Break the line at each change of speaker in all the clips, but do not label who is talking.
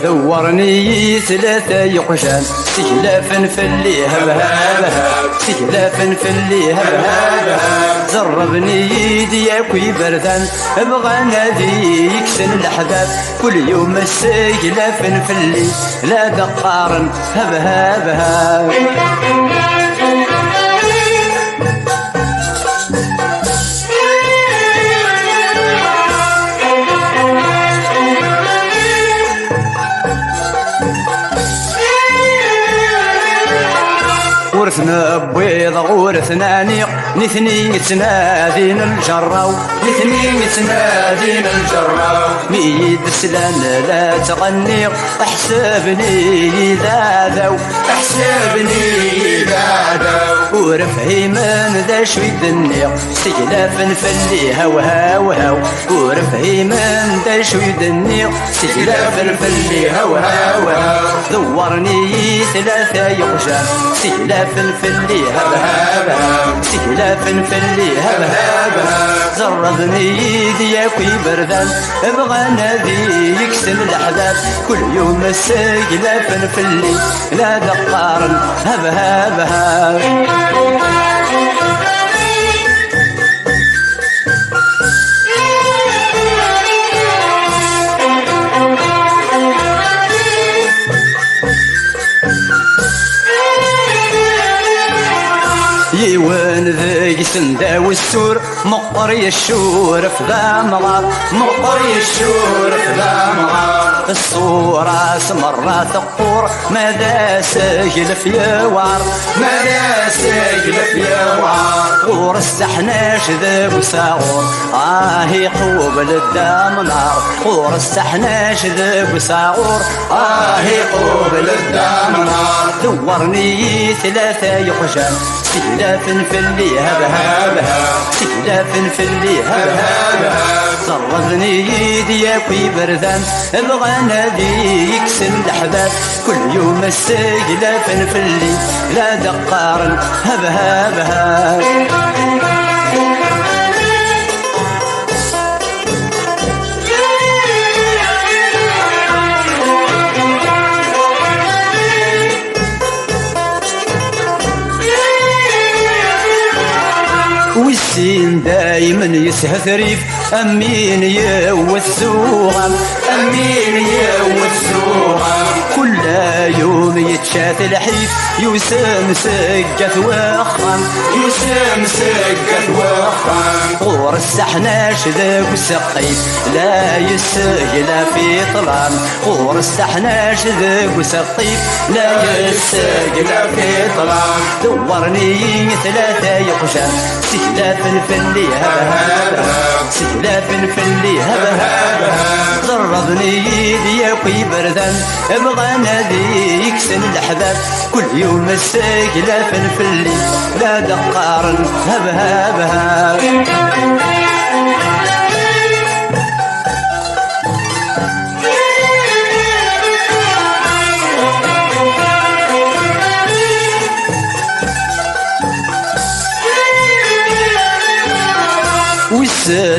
دورني ثلاثة يقشان سجلافا في اللي هبهابها سجلافا في اللي هبهابها زربني يدي ياكوي بردان ابغى نادي يكسن الاحباب كل يوم السجلافا في اللي لا دقارن هبهابها ورثنا بيض ورثنا نيق نثني تنادين الجراو نثني تنادين الجراو ميد سلان لا تغنيق احسبني إذا ذو احسبني إذا ذو ورفعي من ذا شويد النيق سجلافا فلي هاو هاو هاو ورفعي من ذا شويد النيق سجلافا فلي هاو هاو هاو دورني ثلاثة يقشان سجلافا في اللي هبهابها سجلافا في اللي هبهابها زربني يدي ياكوي بردان ابغى نادي يكسن الاحباب كل يوم السجلافا في اللي لا دقارن هبهابها يوان ذاك سنداو السور مقري الشور في ذا مغار مقري الشور في ذا مغار الصورة مرة ثقور ماذا سجل في يوار ماذا سجل في يوار غور السحناش ذاك ساغور قوبل الدام نار غور السحناش ذاك ساغور قوبل الدام نار دورني ثلاثة يقشان سجلافا في اللي هبهابها سجلافا في اللي هبهابها زربني يدي ياكوي بردان ابغى نادي يكسن الاحباب كل يوم السجلافا في اللي لا دقارن هبهابها والسين دايما يسهث ريف امين يوث زوغم امين يوث زوغم كل يوم يتشات الحيف يوسم سقت وخم يوسم سقت وخم غور السحناش ذاك سقيف لا يسجل في طلام غور السحناش ذاك سقيف لا يسجل في طلام دورني ثلاثة يقشان سجلافا في اللي هبهابها سجلافا في اللي هبهابها زربني يدي ياكوي بردان ابغى نادي يكسن الاحباب كل يوم السجلافا في اللي لا دقارن هبهابها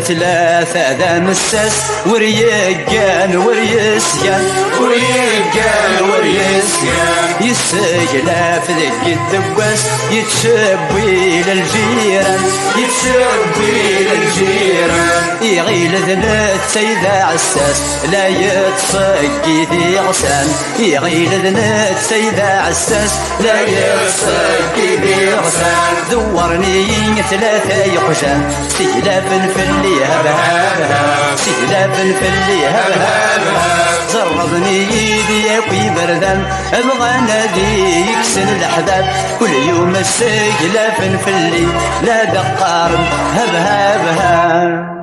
ثلاثة ذا مساس وريقان وريسيان وريقان وريسيان يسجل في ذك الدواس يتشبي للجيران يتشبي للجيران يغيل ذنات سيدة عساس لا يتصقي ذي غسان يغيل ذنات سيدة عساس لا يتصقي ذي غسان دورني ثلاثة يقشان سجلافا في اللي هبهابها سجلافا في اللي هبهابها زربني يدي ياكوي بردان ابغى نادي يكسن الاحباب كل يوم السجلافا في اللي لا دقارن هبهابها